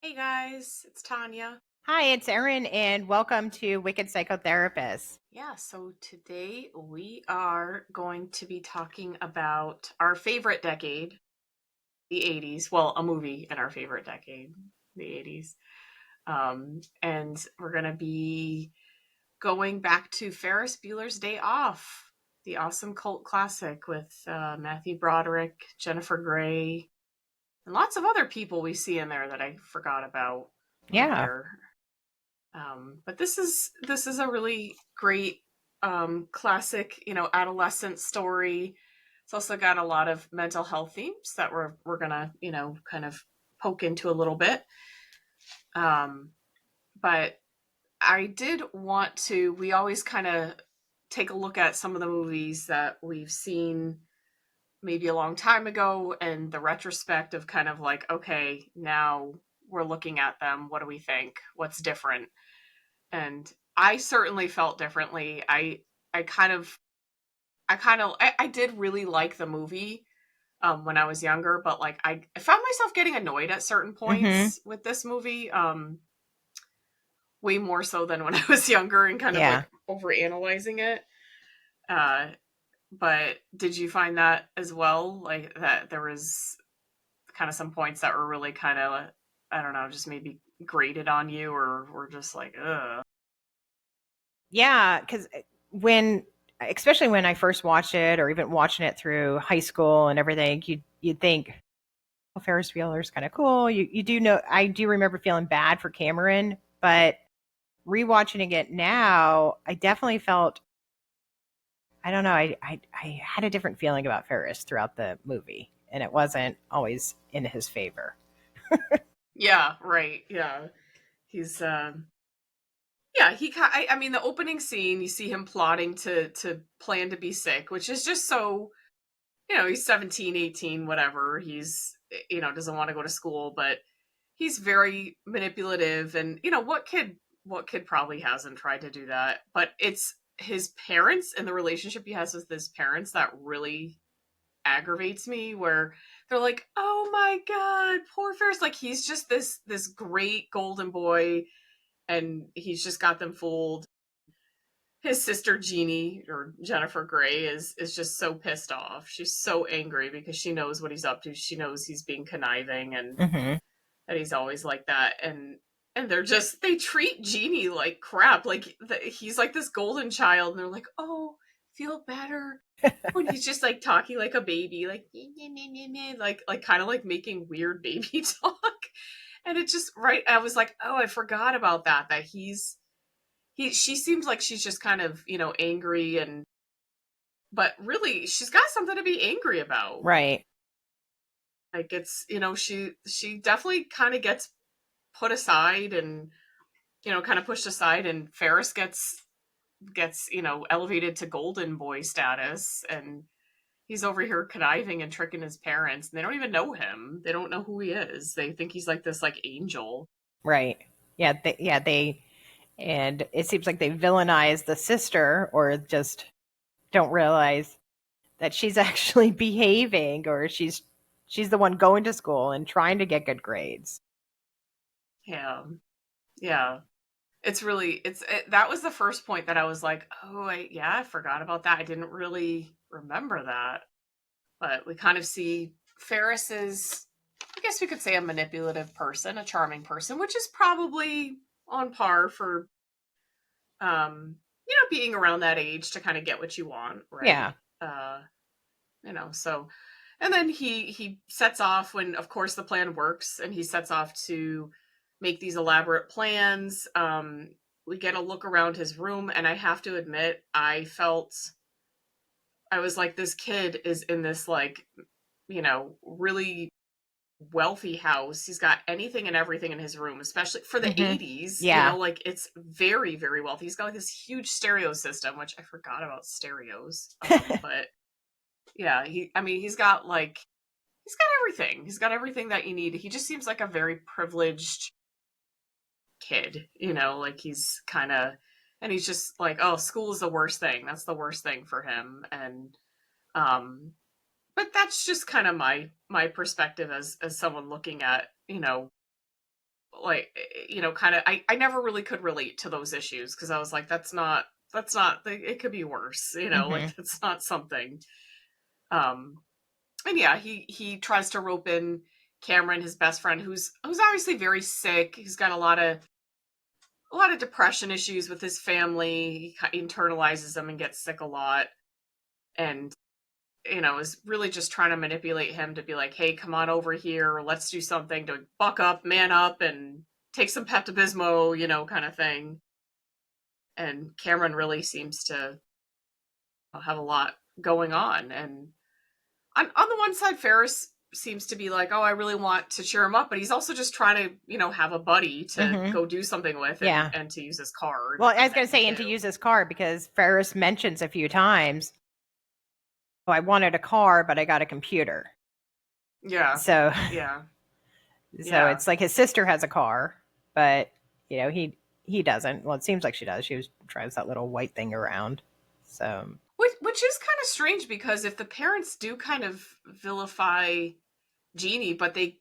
Hey guys, it's Tanya. Hi, it's Erin, and welcome to Wicked Psychotherapists. Yeah, so today we are going to be talking about our favorite decade, the 80s. Well, a movie in our favorite decade, the 80s. And we're going to be going back to Ferris Bueller's Day Off, the awesome cult classic with Matthew Broderick, Jennifer Grey, and lots of other people we see in there that I forgot about Yeah. there. But this is a really great classic, adolescent story. It's also got a lot of mental health themes that we're gonna, kind of poke into a little bit. Um, but I did want to. We always kind of take a look at some of the movies that we've seen maybe a long time ago, and the retrospect of kind of like, okay, now we're looking at them. What do we think? What's different? And I certainly felt differently. I kind of I did really like the movie when I was younger, but like I found myself getting annoyed at certain Mm-hmm. points with this movie, way more so than when I was younger and kind of Yeah. like over analyzing it. Uh but did you find that as well? Like that there was kind of some points that were really kind of, I don't know, just maybe grated on you or were just like, ugh. Yeah. Because especially when I first watched it, or even watching it through high school and everything, you'd think, "Oh, Ferris Bueller's kind of cool." You do know, I do remember feeling bad for Cameron, but rewatching it now, I definitely felt, I don't know, I had a different feeling about Ferris throughout the movie, and it wasn't always in his favor. Yeah, right. Yeah. He's yeah, I mean the opening scene, you see him plotting to plan to be sick, which is just so, he's 17, 18, whatever. He's, doesn't want to go to school, but he's very manipulative and, what kid probably hasn't tried to do that, but it's his parents and the relationship he has with his parents that really aggravates me, where they're like, "Oh my god, poor Ferris." Like he's just this great golden boy and he's just got them fooled. His sister Jeanie, or Jennifer Grey, is just so pissed off. She's so angry because she knows what he's up to. She knows he's being conniving and Mm-hmm. that he's always like that. And they treat Jeanie like crap. Like he's like this golden child, and they're like, "Oh, feel better." When he's just like talking like a baby, like like kind of like making weird baby talk. And it just right. I was like, oh, I forgot about that. That she seems like she's just kind of, angry, and but really she's got something to be angry about. Right. Like it's, she definitely kind of gets put aside and, kind of pushed aside, and Ferris gets, elevated to golden boy status, and he's over here conniving and tricking his parents, and they don't even know him. They don't know who he is. They think he's like this like angel. Right. Yeah, and it seems like they villainize the sister, or just don't realize that she's actually behaving, or she's the one going to school and trying to get good grades. Yeah. Yeah. That was the first point that I was like, "Oh, I forgot about that. I didn't really remember that." But we kind of see Ferris is, I guess we could say, a manipulative person, a charming person, which is probably on par for, being around that age to kind of get what you want, Yeah. right? So, and then he sets off when, of course, the plan works, and he sets off to make these elaborate plans. We get a look around his room, and I have to admit, I was like, this kid is in this like, really wealthy house. He's got anything and everything in his room, especially for the Hmm. 80s, Yeah. like it's very, very wealthy. He's got like this huge stereo system, which I forgot about stereos. But yeah, he's got like, he's got everything. He's got everything that you need. He just seems like a very privileged kid, like he's kind of, and he's just like, oh, school is the worst thing. That's the worst thing for him. And um but that's just kind of my perspective as someone looking at, like, kind of, I never really could relate to those issues because I was like, that's not, it could be worse, like Mm-hmm. that's not something. Um, and yeah, he tries to rope in Cameron, his best friend, who's obviously very sick. He's got a lot of depression issues with his family. He internalizes them and gets sick a lot, and is really just trying to manipulate him to be like, hey, come on over here, let's do something to buck up, man up, and take some Pepto-Bismol, kind of thing. And Cameron really seems to have a lot going on. And on the one side, Ferris seems to be like, oh, I really want to cheer him up, but he's also just trying to, have a buddy to Mm-hmm. go do something with, Yeah. and to use his car. Well, I was going to say, and to use his car, because Ferris mentions a few times, oh, I wanted a car, but I got a computer. Yeah. So, Yeah. so it's like his sister has a car, but he doesn't. Well, it seems like she does. She drives that little white thing around. So, which is kind of strange, because if the parents do kind of vilify Jeanie, but they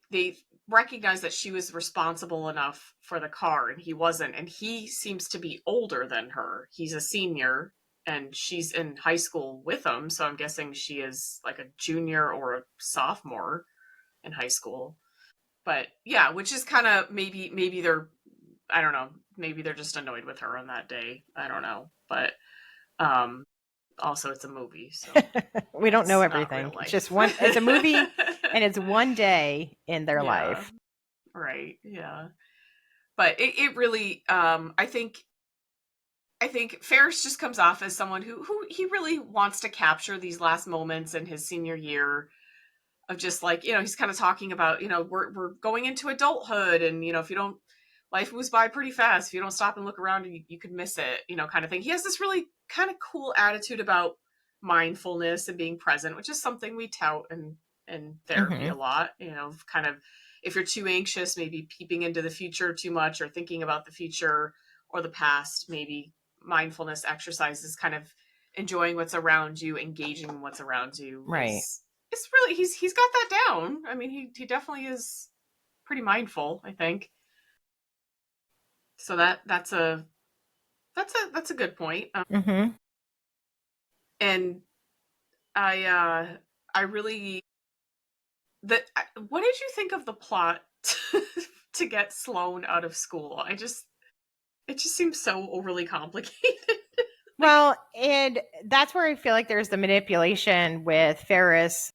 recognize that she was responsible enough for the car and he wasn't, and he seems to be older than her. He's a senior and she's in high school with him, so I'm guessing she is like a junior or a sophomore in high school. But yeah, which is kind of, maybe they're, I don't know, maybe they're just annoyed with her on that day. I don't know. But also it's a movie, so we don't know it's not everything. real life. It's just it's a movie and it's one day in their life. Right. Yeah. But it really, I think Ferris just comes off as someone who he really wants to capture these last moments in his senior year of just like, he's kind of talking about, we're going into adulthood, and, if you don't, life moves by pretty fast. If you don't stop and look around, you could miss it, kind of thing. He has this really kind of cool attitude about mindfulness and being present, which is something we tout in therapy a lot, kind of, if you're too anxious, maybe peeping into the future too much or thinking about the future or the past, maybe mindfulness exercises, kind of enjoying what's around you, engaging in what's around you. Right. It's really, he's got that down. I mean, he definitely is pretty mindful, I think. So that's a good point. Mm-hmm. And I really, what did you think of the plot to get Sloane out of school? It just seems so overly complicated. Well, and that's where I feel like there's the manipulation with Ferris,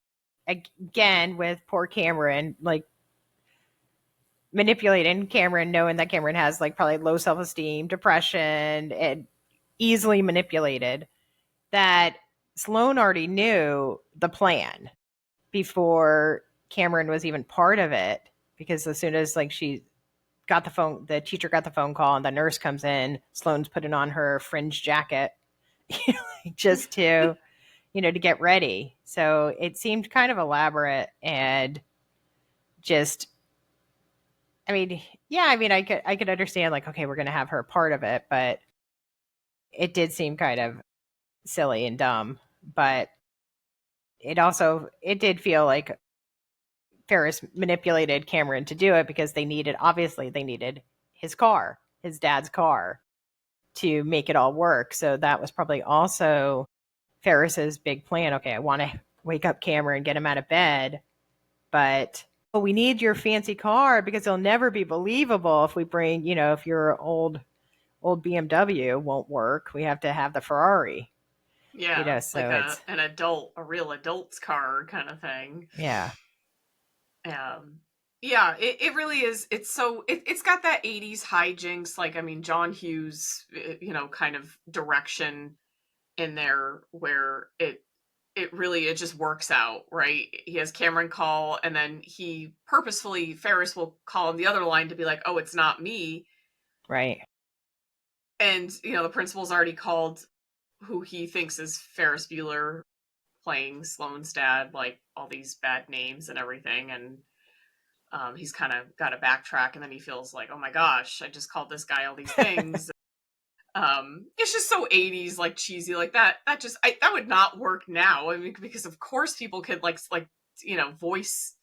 again, with poor Cameron, like manipulating Cameron, knowing that Cameron has like probably low self-esteem, depression, and easily manipulated, that Sloane already knew the plan before Cameron was even part of it, because as soon as like she got the phone, the teacher got the phone call and the nurse comes in, Sloane's putting on her fringe jacket just to to get ready. So it seemed kind of elaborate, and just, I mean, yeah, I mean, I could understand like, okay, we're going to have her part of it, but it did seem kind of silly and dumb. But it did feel like Ferris manipulated Cameron to do it, because they needed his car, his dad's car, to make it all work. So that was probably also Ferris's big plan. Okay, I want to wake up Cameron, get him out of bed, but we need your fancy car because it'll never be believable if we bring, if your old BMW won't work, we have to have the Ferrari. Yeah, So like it's a real adult's car kind of thing. yeah. Yeah, it really is. It's got that 80s hijinks, like, I mean, John Hughes, kind of direction in there, where it just works out, right? He has Cameron call, and then Ferris will call on the other line to be like, oh, it's not me. Right. And, the principal's already called who he thinks is Ferris Bueller playing Sloane's dad, like all these bad names and everything. And he's kind of got to backtrack, and then he feels like, oh my gosh, I just called this guy all these things. It's just so 80s, like cheesy, like that that would not work now. I mean, because of course people could like voice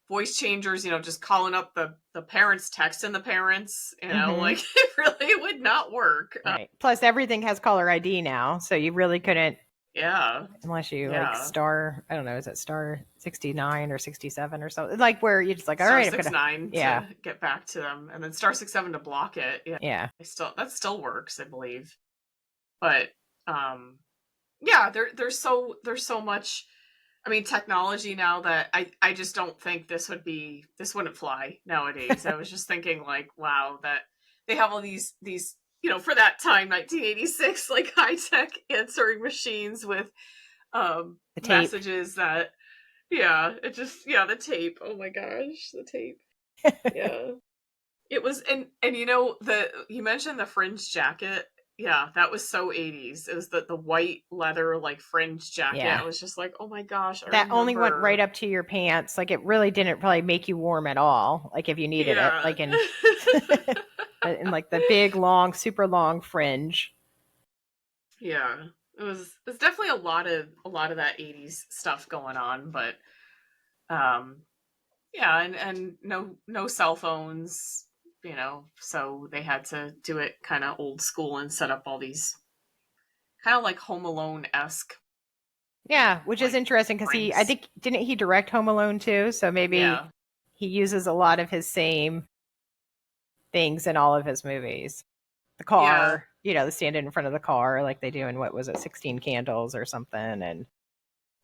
voice changers, just calling up the parents, texting the parents, Mhm. like it really would not work. Right. Plus, everything has caller ID now, so you really couldn't, Yeah. unless you like Yeah. star. I don't know, is it star 69 or 67 or something? Like where you're just like, all Star right, I'm six gonna. nine Yeah. to get back to them, and then star 6 7 to block it. Yeah. Yeah. That still works, I believe. But yeah, there's so much, I mean, technology now that I just don't think this wouldn't fly nowadays. I was just thinking, like, wow, that they have all these for that time, 1986, like high tech answering machines with The tape. messages that, the tape. Oh my gosh, the tape. Yeah. It was, and you mentioned the fringe jacket. Yeah, that was so 80s. It was the white leather like fringe jacket. Yeah. I was just like, oh my gosh, I That only went right remember. up to your pants. Like it really didn't probably make you warm at all. Like if you needed it, Yeah. like in in like the big long, super long fringe. Yeah. It was definitely a lot of that 80s stuff going on, but um yeah, and no cell phones, so they had to do it kind of old school and set up all these kind of like Home Alone-esque Yeah, which is like interesting because I pranks. think, didn't he direct Home Alone too? So maybe Yeah. he uses a lot of his same things in all of his movies. The Yeah. car, the standing in front of the car, like they do in, what was it, 16 Candles or something. And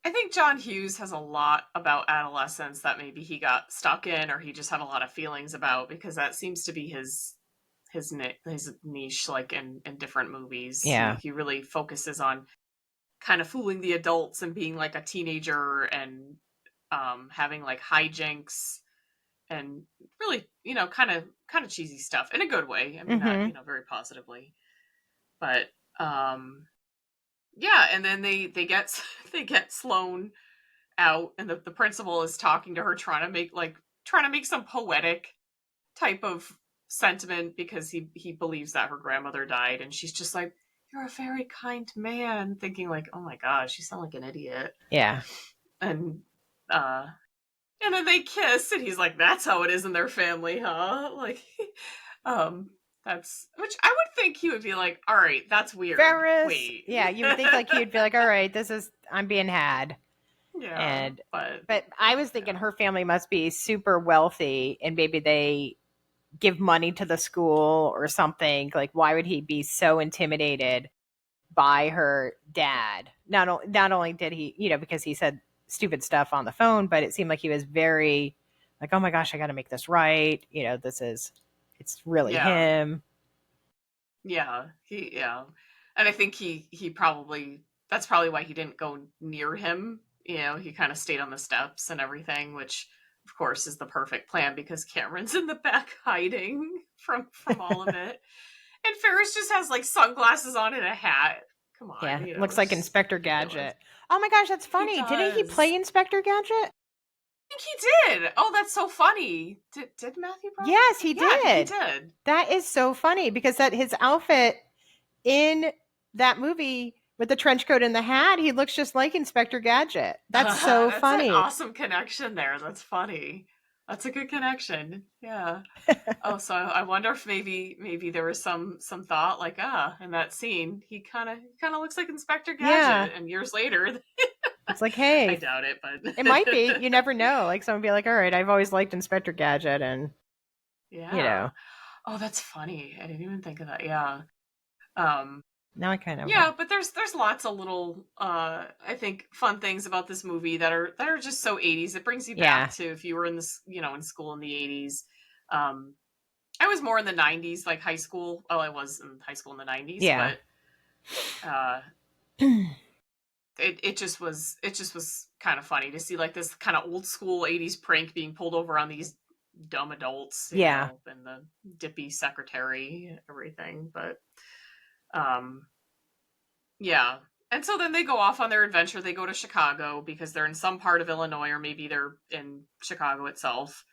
I think John Hughes has a lot about adolescence that maybe he got stuck in, or he just had a lot of feelings about, because that seems to be his niche, like in different movies. He yeah. he really focuses on kind of fooling the adults and being like a teenager, and having like hijinks, and really, kind of cheesy stuff in a good way. I mean, not, Mm-hmm. very positively. But um yeah, and then they get they get Sloane out, and the principal is talking to her, trying to make some poetic type of sentiment, because he believes that her grandmother died, and she's just like, you're a very kind man, thinking like, oh my gosh, you sound like an idiot. Yeah. And uh and then they kiss, and he's like, that's how it is in their family, huh? Like, um that's, which I would think he would be like, all right, that's weird, Ferris. wait. Yeah, you would think like he'd be like, all right, I'm being had. Yeah, And but but I was thinking yeah. her family must be super wealthy and maybe they give money to the school or something. Like why would he be so intimidated by her dad? Not only did he, because he said stupid stuff on the phone, but it seemed like he was very like, oh my gosh, I got to make this right. It's really Yeah. him. Yeah. And I think he probably, that's probably why he didn't go near him. He kind of stayed on the steps and everything, which of course is the perfect plan, because Cameron's in the back hiding from all of it. And Ferris just has like sunglasses on and a hat. Come on, Yeah, looks it's like just Inspector ridiculous. Gadget. Oh my gosh, that's He funny. Didn't he does. play Inspector Gadget? I think he did. Oh, that's so funny. Did Matthew Broderick? Yes, he Yeah, I think he did. did. That is so funny because that his outfit in that movie with the trench coat and the hat, he looks just like Inspector Gadget. That's so That's an funny. awesome connection there. That's funny. That's a good connection. Yeah. Oh, so I wonder if maybe there was some thought like, in that scene he kind of looks like Inspector Yeah. Gadget, and years later It's like, I hey, doubt it, it might be. but You never know. Like someone be like, all right, I've always liked Inspector Gadget and you yeah. know, Oh, that's funny. I didn't even think of that. Yeah. Um now I kind of yeah, but there's lots of little I think fun things about this movie that are just so 80s. It brings you back yeah. to if you were in this, in school in the 80s. Um I was more in the 90s, like high school. Well, I was in high school in the 90s, Yeah. but uh it just was kind of funny to see like this kind of old school 80s prank being pulled over on these dumb adults, Yeah. and the dippy secretary, everything. But um yeah. And so then they go off on their adventure. They go to Chicago because they're in some part of Illinois, or maybe they're in Chicago itself.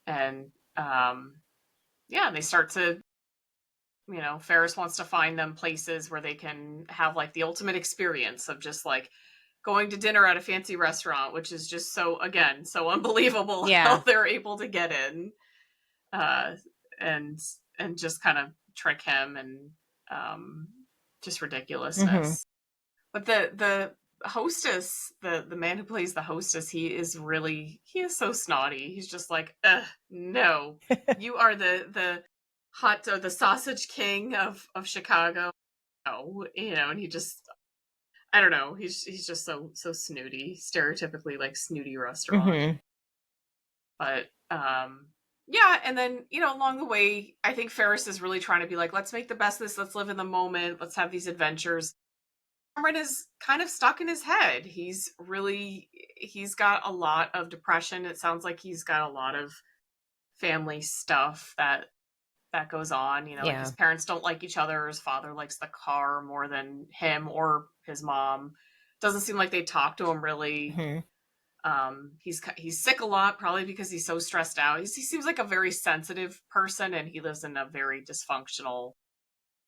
And yeah, they start to, Ferris wants to find them places where they can have like the ultimate experience of just like going to dinner at a fancy restaurant, which is just so unbelievable Yeah. how they're able to get in, and just kind of trick him, and just ridiculousness. But the hostess, the man who plays the hostess, he is so snotty. He's just like, no, you are the the sausage king of Chicago. No, and he just, I don't know, he's just so snooty, stereotypically like snooty restaurant. But yeah, and then along the way, I think Ferris is really trying to be like, let's make the best of this, let's live in the moment, let's have these adventures. Cameron is kind of stuck in his head. He's got a lot of depression. It sounds like he's got a lot of family stuff that goes on. Like his parents don't like each other. His father likes the car more than him or his mom. Doesn't seem like they talk to him really. He's sick a lot, probably because he's so stressed out. He seems like a very sensitive person, and he lives in a very dysfunctional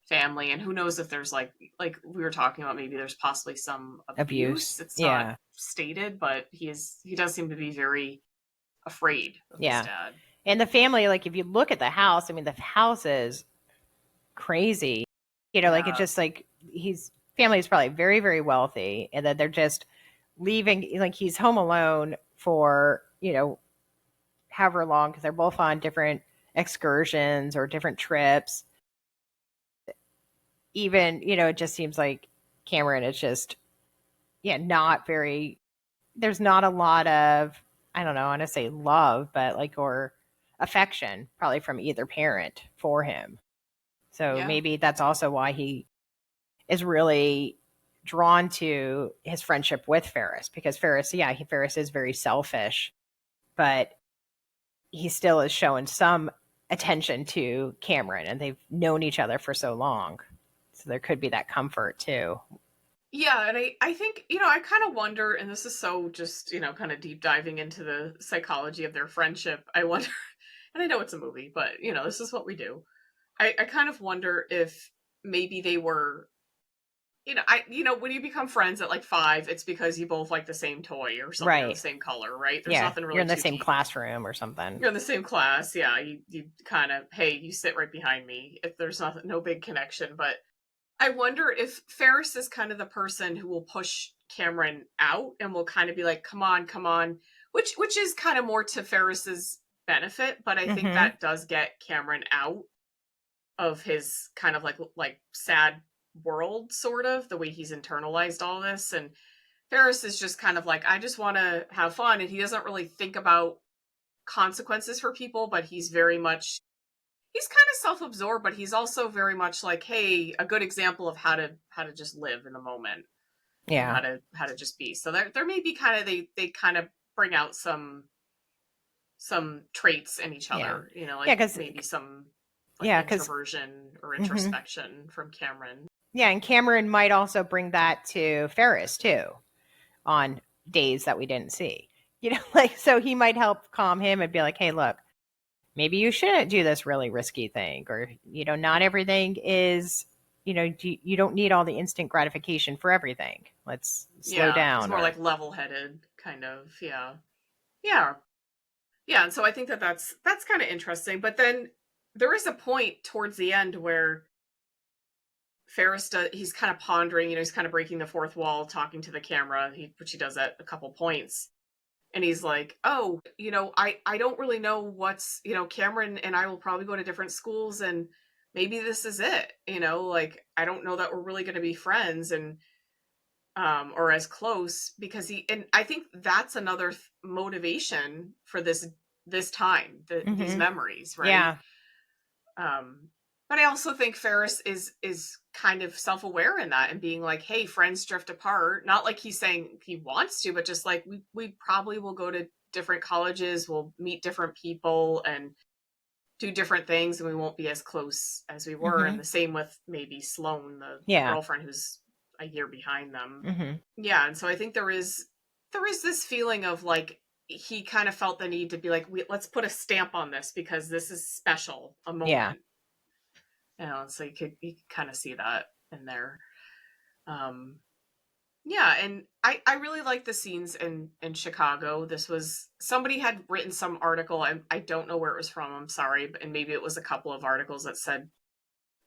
family, and who knows if there's like we were talking about, maybe there's possibly some abuse. It's not stated, but he does seem to be very afraid of his dad. And the family, like if you look at the house, I mean the house is crazy. Like it's just like his family is probably very, very wealthy, and that they're just leaving, like he's home alone for however long, because they're both on different excursions or different trips. Even, it just seems like Cameron is just, not very, there's not a lot of, I don't know, I want to say love, but like, or affection probably from either parent for him. So maybe that's also why he is really drawn to his friendship with Ferris, because Ferris is very selfish, but he still is showing some attention to Cameron, and they've known each other for so long. So there could be that comfort too. Yeah, and I think, I kind of wonder, and this is so just, kind of deep diving into the psychology of their friendship. I wonder, and I know it's a movie, but, this is what we do. I kind of wonder if maybe they were, when you become friends at like 5, it's because you both like the same toy or something, right, or the same color, right? There's nothing really. You're in the same classroom or something. You're in the same class, yeah. You kind of, hey, you sit right behind me. If there's no big connection, but I wonder if Ferris is kind of the person who will push Cameron out and will kind of be like, come on, which is kind of more to Ferris's benefit, but I think that does get Cameron out of his kind of like sad world, sort of, the way he's internalized all this. And Ferris is just kind of like, I just want to have fun, and he doesn't really think about consequences for people, but he's kind of self-absorbed, but he's also very much like, hey, a good example of how to just live in the moment. Yeah. How to just be. So there may be kind of, they kind of bring out some traits in each other, like maybe some introversion or introspection from Cameron. Yeah, and Cameron might also bring that to Ferris too, on days that we didn't see. So he might help calm him and be like, hey, look, maybe you shouldn't do this really risky thing, or, not everything is, you don't need all the instant gratification for everything. Let's slow down. It's more like level-headed kind of. Yeah. And so I think that's kind of interesting. But then there is a point towards the end where Ferris he's kind of pondering, he's kind of breaking the fourth wall, talking to the camera, which he does at a couple points. And he's like, oh, I don't really know what's, Cameron and I will probably go to different schools, and maybe this is it, like, I don't know that we're really going to be friends and, or as close, because and I think that's another motivation for this time, these memories, right? Yeah. But I also think Ferris is kind of self-aware in that, and being like, hey, friends drift apart. Not like he's saying he wants to, but just like we probably will go to different colleges, we'll meet different people and do different things, and we won't be as close as we were. And the same with maybe Sloane, the girlfriend who's a year behind them. Yeah, and so I think there is this feeling of like, he kind of felt the need to be like, let's put a stamp on this because this is special, a moment. Yeah. So you could kind of see that in there. Yeah, and I really like the scenes in Chicago. This was somebody had written some article. I don't know where it was from. I'm sorry, and maybe it was a couple of articles that said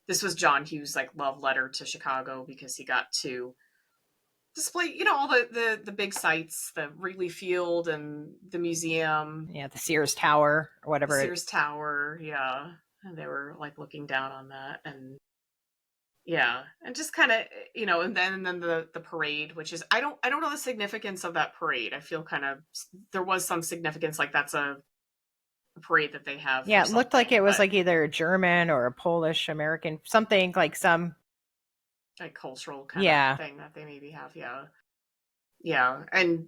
this was John Hughes' like love letter to Chicago because he got to display, all the big sites, the Wrigley Field and the museum, Yeah, the Sears Tower or the whatever. Sears Tower, yeah, and they were like looking down on that, and yeah, and just kind of, and then the parade, which is I don't know the significance of that parade. I feel kind of there was some significance, like that's a parade that they have for Yeah, it looked like it something, was but like either a German or a Polish American, something like some. like cultural kind of Yeah, thing that they maybe have, yeah, yeah, and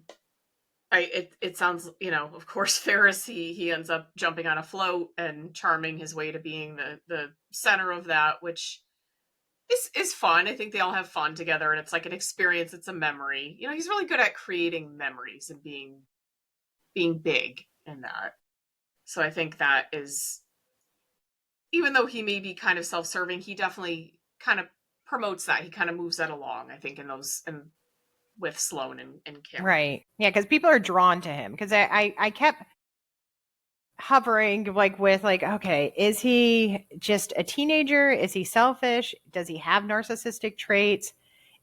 it sounds, of course, Ferris, he ends up jumping on a float and charming his way to being the center of that, which is fun. I think they all have fun together, and it's like an experience. It's a memory. He's really good at creating memories and being big in that. So I think that is, even though he may be kind of self-serving, he definitely kind of promotes that. He kind of moves that along, I think, in those and with Sloane and Kim. right. Yeah, because people are drawn to him. Because I kept hovering like with like, okay, is he just a teenager? Is he selfish? Does he have narcissistic traits?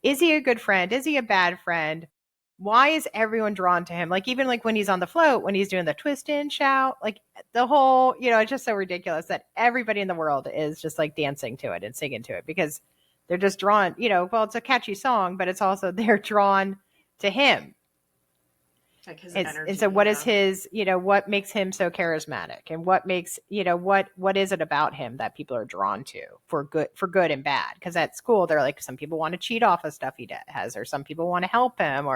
Is he a good friend? Is he a bad friend? Why is everyone drawn to him? Like even like when he's on the float, when he's doing the twist and shout, like the whole, it's just so ridiculous that everybody in the world is just like dancing to it and singing to it because they're just drawn, well, it's a catchy song, but it's also they're drawn to him. Like his And so energy, what is yeah. his, what makes him so charismatic and what makes, what is it about him that people are drawn to for good and bad? Because at school, they're like, some people want to cheat off of stuff he has, or some people want to help him, or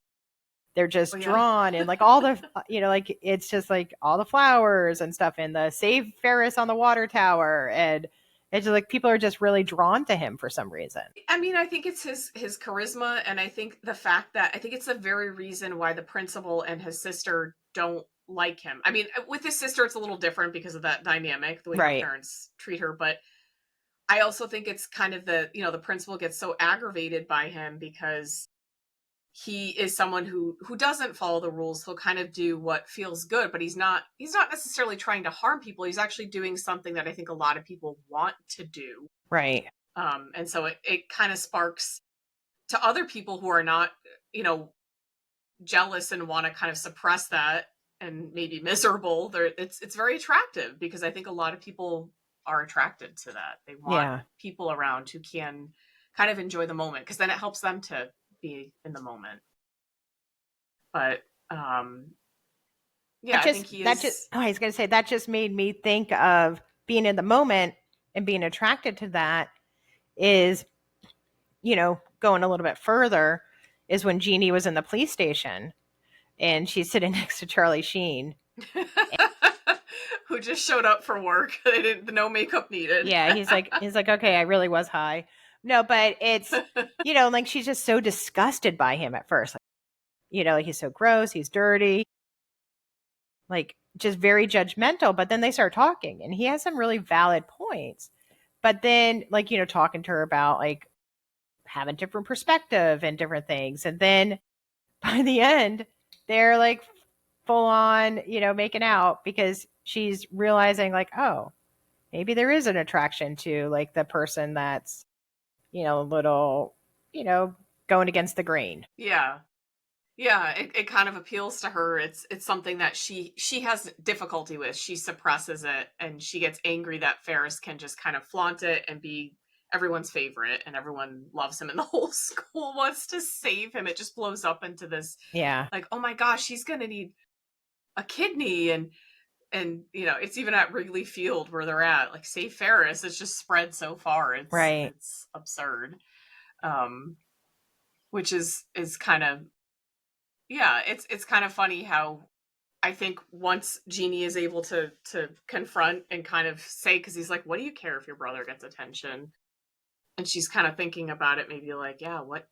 they're Oh just yeah. drawn and like all the, like it's just like all the flowers and stuff and the save Ferris on the water tower. And it's just like people are just really drawn to him for some reason. I mean, I think it's his charisma, and I think the fact that I think it's the very reason why the principal and his sister don't like him. I mean, with his sister, it's a little different because of that dynamic, the way her Right. parents treat her. But I also think it's kind of the principal gets so aggravated by him because he is someone who doesn't follow the rules. He'll kind of do what feels good, but he's not necessarily trying to harm people. He's actually doing something that I think a lot of people want to do. Right. And so it kind of sparks to other people who are not, you know, jealous and want to kind of suppress that and maybe miserable. It's very attractive because I think a lot of people are attracted to that. They want Yeah. people around who can kind of enjoy the moment because then it helps them to be in the moment. But yeah, I think he That just, is. oh, I was going to say, that just made me think of being in the moment and being attracted to that is, going a little bit further is when Jeanie was in the police station and she's sitting next to Charlie Sheen. Who just showed up for work. They didn't, no makeup needed. Yeah, he's like, okay, I really was high. No, but it's, like she's just so disgusted by him at first. Like he's so gross, he's dirty, like just very judgmental. But then they start talking and he has some really valid points. But then, like, talking to her about like having different perspective and different things. And then by the end, they're like full on, making out because she's realizing like, oh, maybe there is an attraction to like the person that's, a little, you know, going against the grain. Yeah. Yeah, it kind of appeals to her. It's something that she has difficulty with. She suppresses it and she gets angry that Ferris can just kind of flaunt it and be everyone's favorite and everyone loves him and the whole school wants to save him. It just blows up into this Yeah. like, oh my gosh, he's gonna need a kidney and it's even at Wrigley Field where they're at, like save Ferris. It's just spread so far. It's Right. it's absurd. Um which is kind of yeah, it's kind of funny how I think once Jeanie is able to confront and kind of say, because he's like, "What do you care if your brother gets attention?" And she's kind of thinking about it, maybe like, "Yeah, what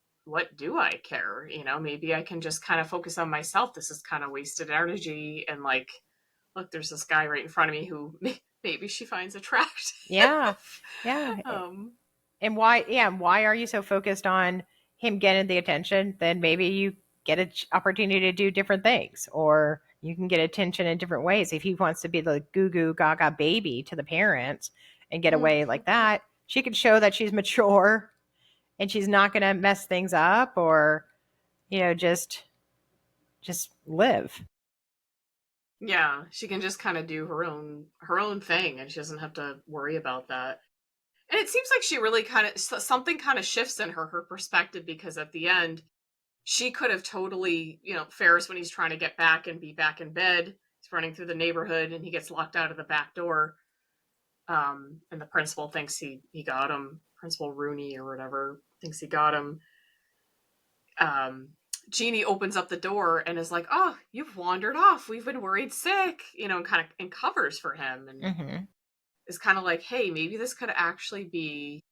do I care? Maybe I can just kind of focus on myself. This is kind of wasted energy." And like, look, there's this guy right in front of me who maybe she finds attractive. Yeah. Yeah. um, And why, yeah, why are you so focused on, him getting the attention, then maybe you get an opportunity to do different things, or you can get attention in different ways. If he wants to be the goo goo gaga baby to the parents and get away like that, she could show that she's mature and she's not going to mess things up, or, just live. Yeah, she can just kind of do her own thing, and she doesn't have to worry about that. And it seems like she really kind of something kind of shifts in her perspective, because at the end she could have totally, Ferris, when he's trying to get back and be back in bed, he's running through the neighborhood and he gets locked out of the back door. And the principal thinks he got him. Principal Rooney or whatever thinks he got him. Jeanie opens up the door and is like, "Oh, you've wandered off. We've been worried sick," and kind of and covers for him, and is kind of like, "Hey, maybe this could actually be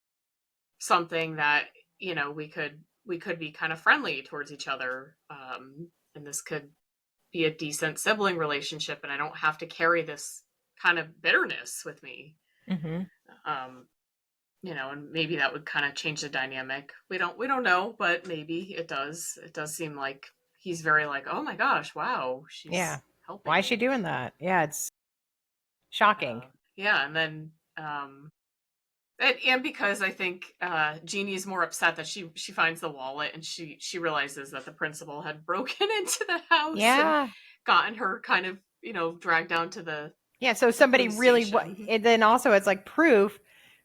something that we could be kind of friendly towards each other, and this could be a decent sibling relationship, and I don't have to carry this kind of bitterness with me." Um, and maybe that would kind of change the dynamic. We don't know, but maybe it does. It does seem like he's very like, "Oh my gosh, wow, she's helping Why is me." she doing that? Yeah, it's shocking. Yeah, and then and because I think Jeannie is more upset that she finds the wallet, and she realizes that the principal had broken into the house and gotten her kind of dragged down to the so somebody really and then also it's like proof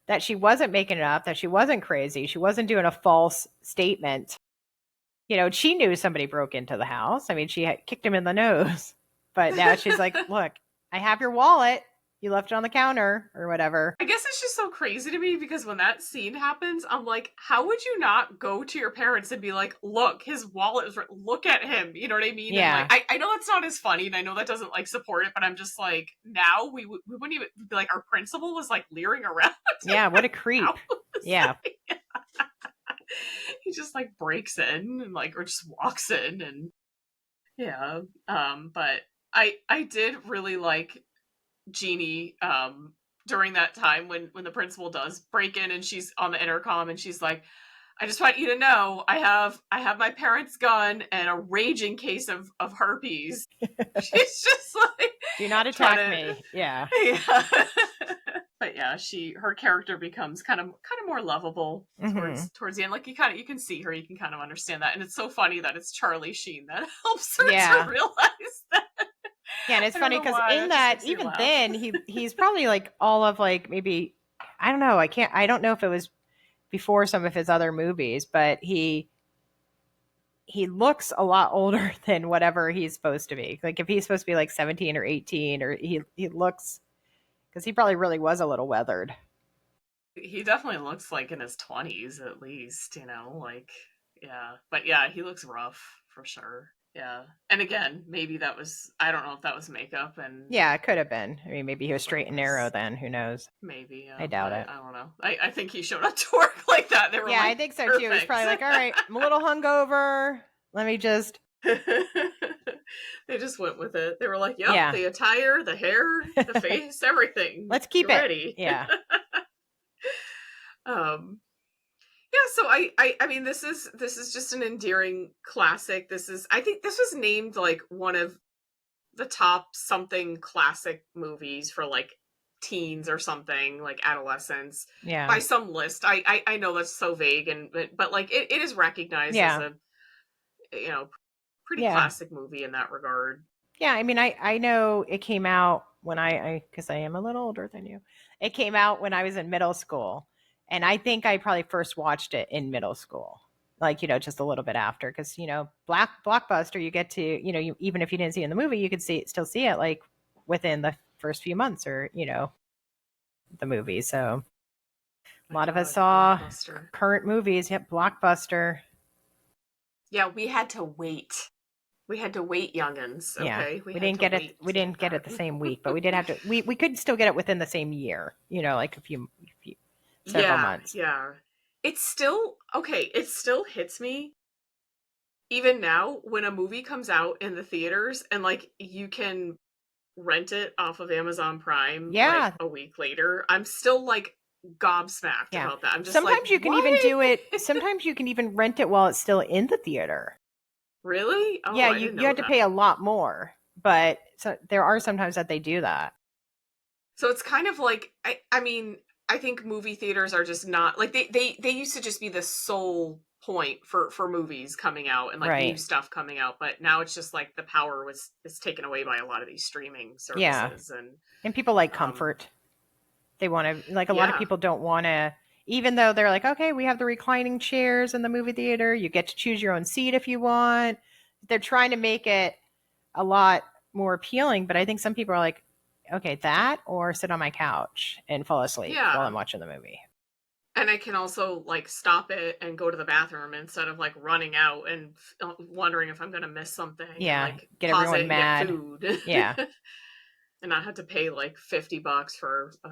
that she wasn't making it up, that she wasn't crazy, she wasn't doing a false statement. She knew somebody broke into the house. I mean, she had kicked him in the nose, but now she's like, "Look, I have your wallet. You left it on the counter," or whatever. I guess it's just so crazy to me, because when that scene happens, I'm like, how would you not go to your parents and be like, "Look, his wallet is look at him," you know what I mean? Yeah. And like, I know that's not as funny, and I know that doesn't like support it, but I'm just like, now we wouldn't even be like, our principal was like leering around. Yeah, what a creep. Yeah. He just like breaks in and like, or just walks in, and yeah. But I did really like Jeanie during that time when the principal does break in, and she's on the intercom, and she's like, "I just want you to know I have my parents' gun and a raging case of herpes." She's just like, "Do not attack me." Yeah. But yeah, her character becomes kind of more lovable towards the end. Like you can see her, you can kind of understand that, and it's so funny that it's Charlie Sheen that helps her to realize that. Yeah, and it's funny because in that, even then, he's probably like all of like maybe, I don't know, I don't know if it was before some of his other movies, but he looks a lot older than whatever he's supposed to be. Like if he's supposed to be like 17 or 18, or he looks, because he probably really was a little weathered. He definitely looks like in his 20s at least, like, yeah. But yeah, he looks rough for sure. Yeah. And again, maybe that was, I don't know if that was makeup. And yeah, it could have been. I mean, maybe he was straight and narrow then. Who knows? Maybe. Yeah, I doubt it. I don't know. I think he showed up to work like that. They were I think so too. It was probably like, "All right, I'm a little hungover. Let me just." They just went with it. They were like, "Yep, the attire, the hair, the face, everything. Let's keep it ready." Yeah. Yeah, so I mean, this is just an endearing classic. I think this was named like one of the top something classic movies for like teens or something, like adolescents, by some list. I know that's so vague, but like it is recognized as a pretty classic movie in that regard. Yeah, I mean, I know it came out when because I am a little older than you. It came out when I was in middle school. And I think I probably first watched it in middle school, like, just a little bit after. Because, Blockbuster, you get to, even if you didn't see it in the movie, you could still see it like within the first few months or, the movie. So a lot of us saw current movies. Yep, Blockbuster. Yeah, we had to wait. We had to wait, youngins. Okay, yeah, we didn't get it. We didn't get it the same week, but we did have to. We could still get it within the same year. Like a few several months. Yeah. It's still okay. It still hits me even now when a movie comes out in the theaters and like you can rent it off of Amazon Prime like a week later. I'm still like gobsmacked Yeah. about that. I'm just like, Sometimes you can even what? do it. Sometimes you can even rent it Sometimes you can even do it. Sometimes you can even rent it while it's still in the theater. Really? Oh, Yeah, I didn't you know have to pay that. a lot more, but so there are sometimes that they do that. So it's kind of like, I mean, I think movie theaters are just not like they used to just be the sole point for movies coming out and like new Right. stuff coming out, but now it's just like the power is taken away by a lot of these streaming Yeah. services. And And people like um comfort. They want to, like, a lot of yeah. people don't want to, even though they're like, okay, we have the reclining chairs in the movie theater. You get to choose your own seat if you want. They're trying to make it a lot more appealing, but I think some people are like, okay, that or sit on my couch and fall asleep while I'm Yeah. watching the movie. And I can also like stop it and go to the bathroom instead of like running out and wondering if I'm going to miss something, and Yeah. like Get pause it everyone and get mad. food. Yeah. And not have to pay like $50 for a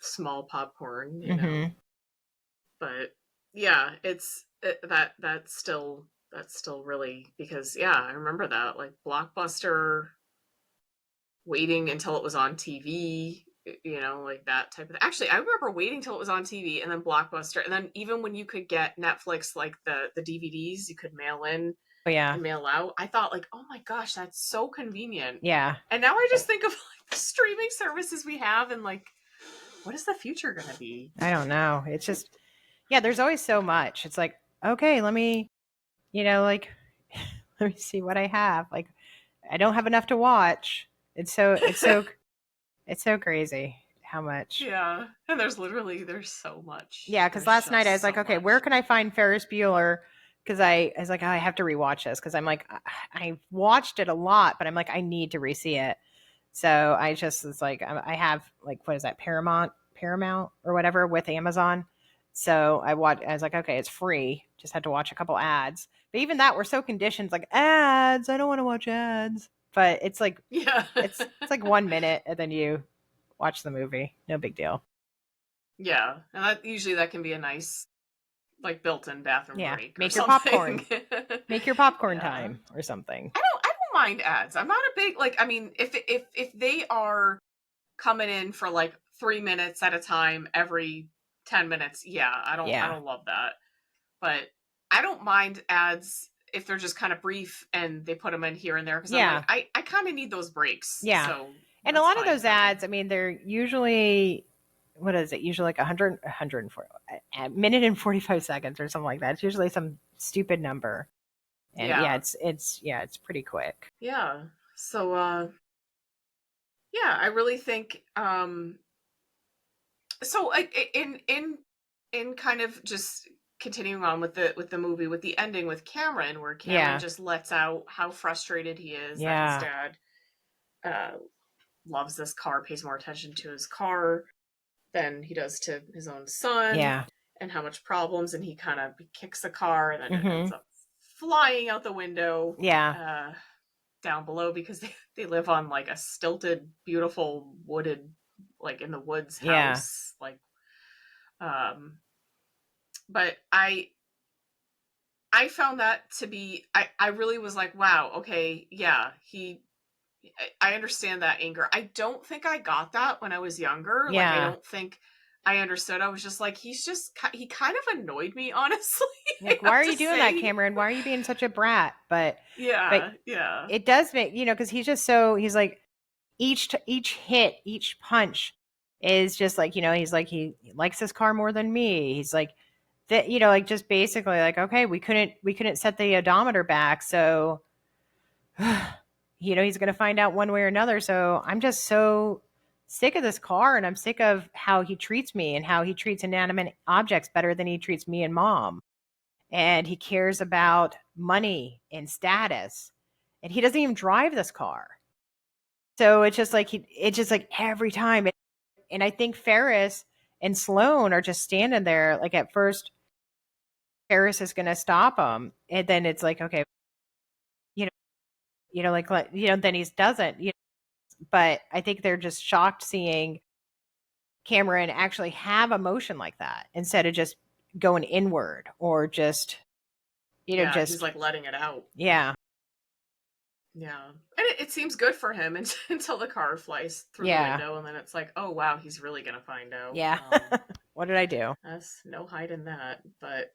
small popcorn, you know. Mm-hmm. But yeah, that's still really, because yeah, I remember that like Blockbuster, waiting until it was on TV, you know, like that type of. Actually, I remember waiting till it was on TV, and then Blockbuster, and then even when you could get Netflix, like the DVDs, you could mail in Oh, yeah. and mail out. I thought like, oh my gosh, that's so convenient. Yeah. And now I just think of like the streaming services we have, and like, what is the future going to be? I don't know. It's just, yeah, there's always so much. It's like, okay, let me, like, let me see what I have. Like, I don't have enough to watch. It's so crazy how much. Yeah, and there's so much. Yeah, because There's last night I just was like, so okay, where much. can I find Ferris Bueller? Because I was like, oh, I have to rewatch this because I'm like, I watched it a lot, but I'm like, I need to re-see it. So I just was like, I have, like, what is that, Paramount or whatever with Amazon. So I was like, okay, it's free. Just had to watch a couple ads. But even that, we're so conditioned, like, ads. I don't want to watch ads. But it's like Yeah. it's like 1 minute and then you watch the movie. No big deal. Yeah, and that can be a nice like built-in bathroom Yeah. break or Make your something. popcorn. Make your popcorn Yeah. time or something. I don't mind ads. I'm not a big like, I mean, if they are coming in for like 3 minutes at a time every 10 minutes, yeah, I Yeah. don't love that. But I don't mind ads if they're just kind of brief and they put them in here and there, because I'm like, Yeah. I kind of need those breaks. Yeah. So And a that's lot of fine those for me. ads, I mean, they're usually, what is it? Usually like 140, a minute and 45 seconds or something like that. It's usually some stupid number. And yeah, Yeah. it's pretty quick. Yeah. So yeah, I really think so in kind of just continuing on with the movie, with the ending with Cameron, where Cameron Yeah. just lets out how frustrated he is that his Yeah. dad uh loves this car, pays more attention to his car than he does to his own son, Yeah. and how much problems, and he kind of kicks the car, and then it ends Hmm. up flying out the window Yeah. down below, because they live on like a stilted, beautiful, wooded, like in the woods Yeah. house, like um but I found that to be, I really was like, wow, okay, yeah, I understand that anger. I don't think I got that when I was younger. Like, I Yeah. don't think I understood. I was just like, he kind of annoyed me, honestly. I Like, why have are to you doing that, say. Cameron? Why are you being such a brat? But Yeah, yeah, it does make, because he's like, each hit, each punch is just like, he's like, he likes his car more than me. He's like that, like, just basically like, okay, we couldn't set the odometer back, so he's going to find out one way or another. So I'm just so sick of this car, and I'm sick of how he treats me and how he treats inanimate objects better than he treats me and mom. And he cares about money and status, and he doesn't even drive this car. So it's just like every time. And I think Ferris and Sloan are just standing there. Like, at first, Ferris is going to stop him, and then it's like, okay, you know, then he doesn't. But I think they're just shocked seeing Cameron actually have emotion like that instead of just going inward or just, yeah. He's just like letting it out. yeah, Yeah, and it seems good for him until the car flies through the yeah, window, and then it's like, oh wow, he's really gonna find out. yeah. What did I do? That's no hide in that. But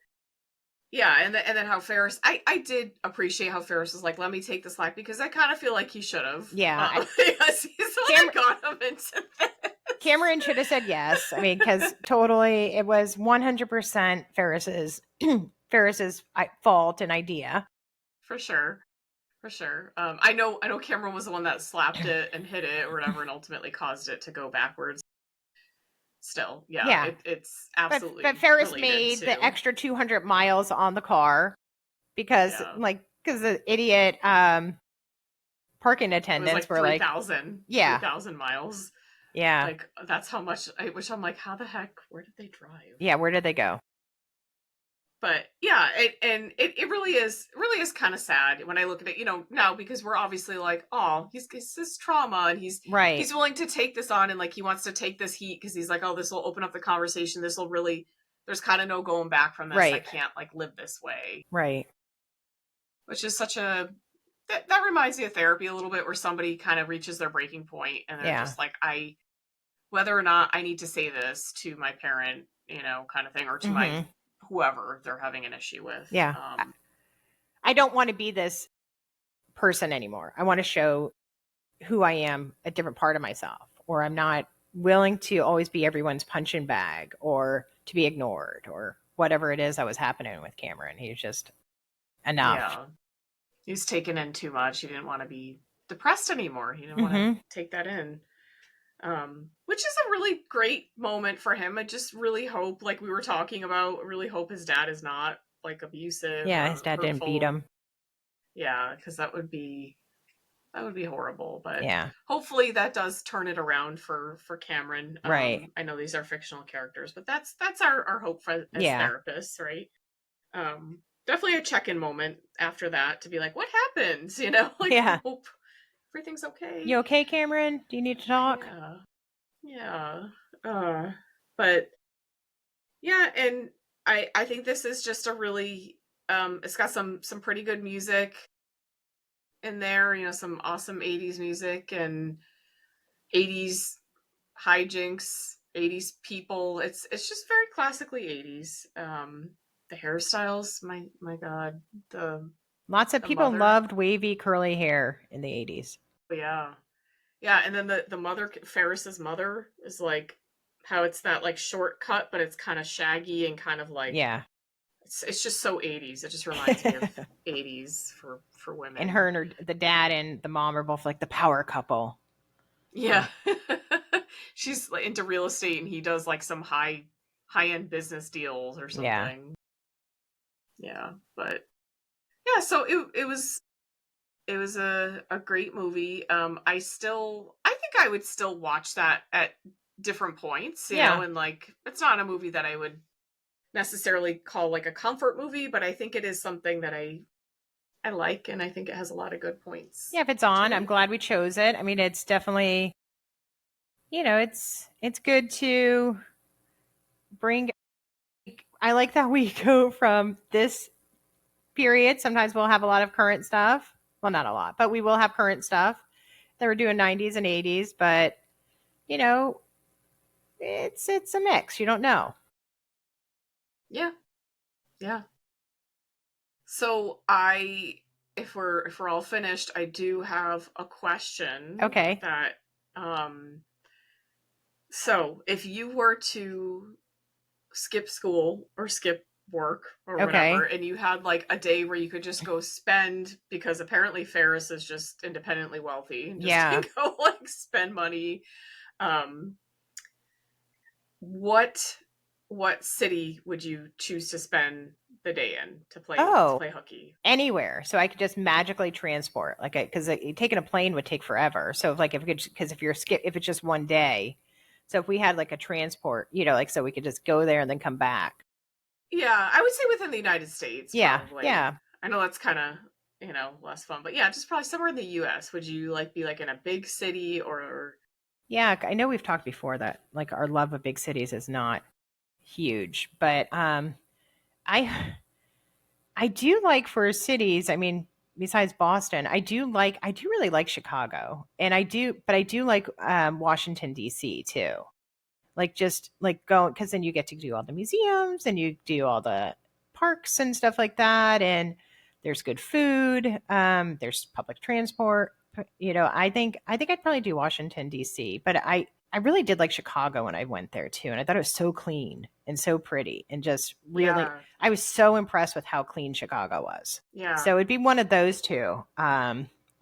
yeah, and then how Ferris, I did appreciate how Ferris was like, let me take the slack, because I kind of feel like he should have. Yeah. Because he's the one that got him into this. Cameron should have said yes. I mean, because totally, it was 100% Ferris's fault and idea. For sure. For sure. I know Cameron was the one that slapped it and hit it or whatever, and ultimately caused it to go backwards. Still, yeah. It's absolutely. But Ferris related made to the extra 200 miles on the car because, Yeah. because the idiot parking it was attendants like were like, 3,000 miles. yeah, Like, that's how much. Which I'm like, how the heck? Where did they drive? yeah. Where did they go? But yeah, it really is kind of sad when I look at it, now, because we're obviously like, oh, he's this trauma, and he's Right. willing to take this on, and like he wants to take this heat because he's like, oh, this will open up the conversation. This will really, there's kind of no going back from this. Right. I can't like live this way. Right. Which is such a that reminds me of therapy a little bit, where somebody kind of reaches their breaking point and they're just like, whether or not I need to say this to my parent, kind of thing, or to my whoever they're having an issue with. Yeah. I don't want to be this person anymore. I want to show who I am, a different part of myself, or I'm not willing to always be everyone's punching bag or to be ignored or whatever it is that was happening with Cameron. He's just enough. Yeah. He's taken in too much. He didn't want to be depressed anymore. He didn't want to take that in. Which is a really great moment for him. I just really hope, like we were talking about, really hope his dad is not like abusive. Yeah, his dad didn't beat him. Yeah, because that would be horrible. But yeah, hopefully that does turn it around for Cameron. Right. I know these are fictional characters, but that's our hope for as therapists, right? Definitely a check-in moment after that to be like, what happened? Like, hope everything's okay. You okay, Cameron? Do you need to talk? Yeah. But yeah, and I think this is just a really it's got some pretty good music in there, some awesome 80s music and 80s hijinks, 80s people. It's just very classically 80s. The hairstyles, my god, lots of people loved wavy curly hair in the 80s. Yeah, and then the mother, Ferris's mother, is like how it's that like short cut, but it's kind of shaggy and kind of like it's just so 80s. It just reminds me of 80s for women. And her and the dad and the mom are both like the power couple. Yeah. She's into real estate and he does like some high-end business deals or something. Yeah, but yeah, so it was a great movie. I think I would still watch that at different points, you know, and like it's not a movie that I would necessarily call like a comfort movie, but I think it is something that I like, and I think it has a lot of good points. Yeah, if it's on, I'm glad we chose it. I mean, it's definitely, it's good to bring. I like that we go from this period. Sometimes we'll have a lot of current stuff. Well, not a lot, but we will have current stuff that we're doing 90s and 80s, but it's a mix. You don't know. Yeah. So if we're all finished, I do have a question. Okay. That so if you were to skip school or skip work or whatever, and you had like a day where you could just go spend, because apparently Ferris is just independently wealthy, and just go like spend money. What city would you choose to spend the day in to play hooky? Anywhere. So I could just magically transport, like, because taking a plane would take forever. So if it's just one day. So if we had like a transport, like, so we could just go there and then come back. Yeah, I would say within the United States. Yeah, probably. yeah. I know that's kind of less fun, but yeah, just probably somewhere in the U.S. Would you like be like in a big city or? Yeah, I know we've talked before that like our love of big cities is not huge, but I do like for cities. I mean, besides Boston, I do really like Chicago, and I do like Washington D.C. too. Like just like go, because then you get to do all the museums and you do all the parks and stuff like that, and there's good food, there's public transport. I think I'd probably do Washington D.C., but I really did like Chicago when I went there too, and I thought it was so clean and so pretty, and just really, Yeah. I was so impressed with how clean Chicago was. Yeah. So it'd be one of those two.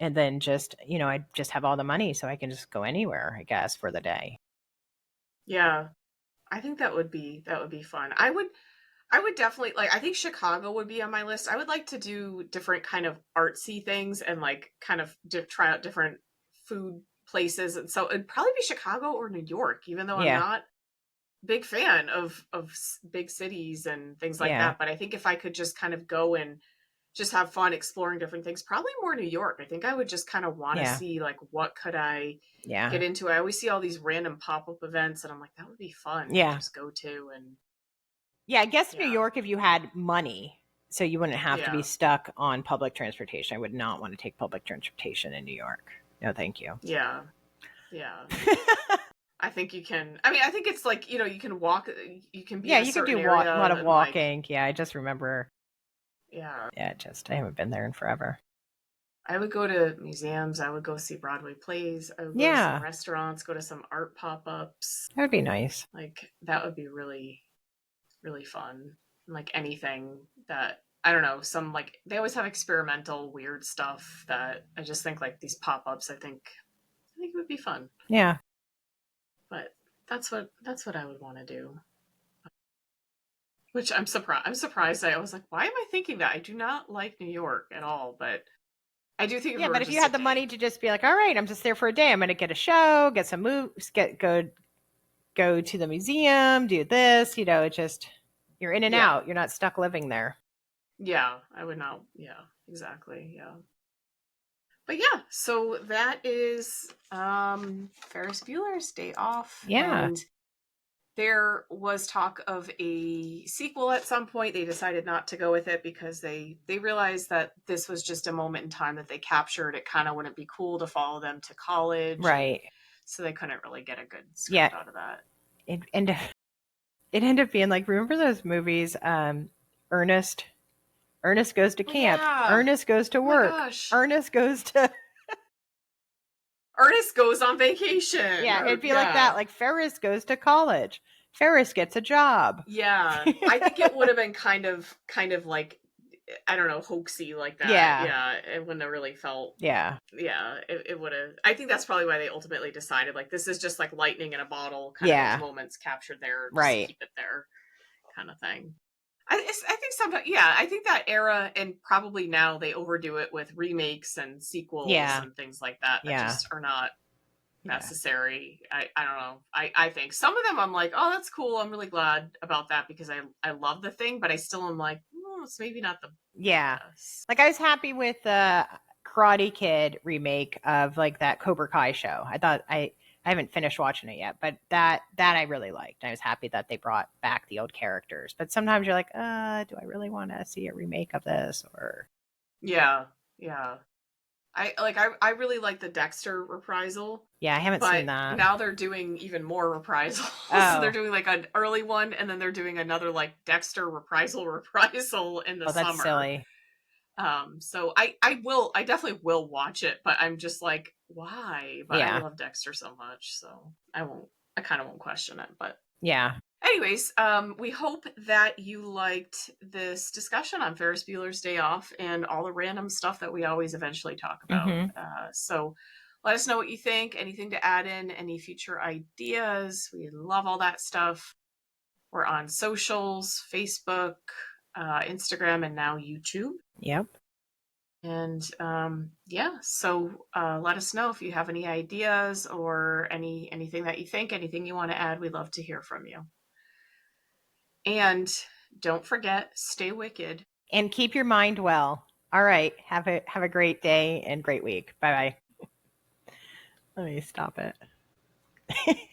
And then just, I just have all the money so I can just go anywhere, I guess, for the day. Yeah. I think that would be fun. I would definitely like, I think Chicago would be on my list. I would like to do different kind of artsy things and like kind of try out different food places. And so it'd probably be Chicago or New York, even though I'm Yeah. not a big fan of big cities and things like Yeah. that. But I think if I could just kind of go and just have fun exploring different things, probably more New York. I think I would just kind of want to Yeah. see like what could I Yeah. get into. I always see all these random pop-up events and I'm like, that would be fun to Yeah. just go to. And Yeah. I guess New yeah, York, if you had money, so you wouldn't have to be yeah, stuck on public transportation. I would not want to take public transportation in New York. No, thank you. yeah, yeah. I think you can. I mean, I think it's like, you can walk, you can be Yeah, in a you could certain do area a lot of and like, walking. Yeah, I just remember. yeah. Yeah, I haven't been there in forever. I would go to museums. I would go see Broadway plays. I would go to some Yeah, restaurants, go to some art pop-ups. that would be nice. Like that would be really, really fun. Like anything that, I don't know, some like they always have experimental weird stuff that I just think like these pop-ups, I think it would be fun. Yeah. But that's what I would want to do. Which I'm surprised. I was like, why am I thinking that? I do not like New York at all, but I do think if Yeah, it were but if you just a had the day. money to just be like, all right, I'm just there for a day. I'm going to get a show, get some moves, go to the museum, do this, just you're in and Yeah. out. You're not stuck living there. Yeah, I would not. Yeah, exactly. Yeah. But yeah, so that is Ferris Bueller's Day Off. Yeah. And there was talk of a sequel at some point. They decided not to go with it because they realized that this was just a moment in time that they captured. It kind of wouldn't be cool to follow them to college. Right. So they couldn't really get a good Yeah. script out of that. It ended up being like, remember those movies, Ernest? Ernest goes to camp. Yeah. Ernest goes to work. Gosh. Ernest goes to Ernest goes on vacation. Yeah, it'd be like that. Like Ferris goes to college. Ferris gets a job. Yeah. I think it would have been kind of like, I don't know, hoaxy like that. Yeah. Yeah. It wouldn't have really felt. Yeah. Yeah. It would have. I think that's probably why they ultimately decided like this is just like lightning in a bottle, kind of those moments captured there. Just Right. keep it there, kind of thing. I think sometimes, yeah, I think that era and probably now they overdo it with remakes and sequels and things like that just are not necessary. I don't know. I think some of them I'm like, oh, that's cool. I'm really glad about that because I love the thing, but I still am like, it's maybe not the best. Like I was happy with the Karate Kid remake of like that Cobra Kai show. I thought I haven't finished watching it yet, but that I really liked. I was happy that they brought back the old characters. But sometimes you're like, do I really want to see a remake of this? Or yeah. I really like the Dexter reprisal. Yeah, I haven't seen that. Now they're doing even more reprisals. Oh. So they're doing like an early one, and then they're doing another like Dexter reprisal in the summer. That's silly. So I definitely will watch it, but I'm just like, why? But I love Dexter so much, so I kind of won't question it. But yeah. Anyways, we hope that you liked this discussion on Ferris Bueller's Day Off and all the random stuff that we always eventually talk about. So let us know what you think, anything to add in, any future ideas. We love all that stuff. We're on socials, Facebook, Instagram, and now YouTube. Yep. And so let us know if you have any ideas or anything that you think, anything you want to add. We'd love to hear from you. And don't forget, stay wicked. And keep your mind well. All right. Have a great day and great week. Bye-bye. Let me stop it.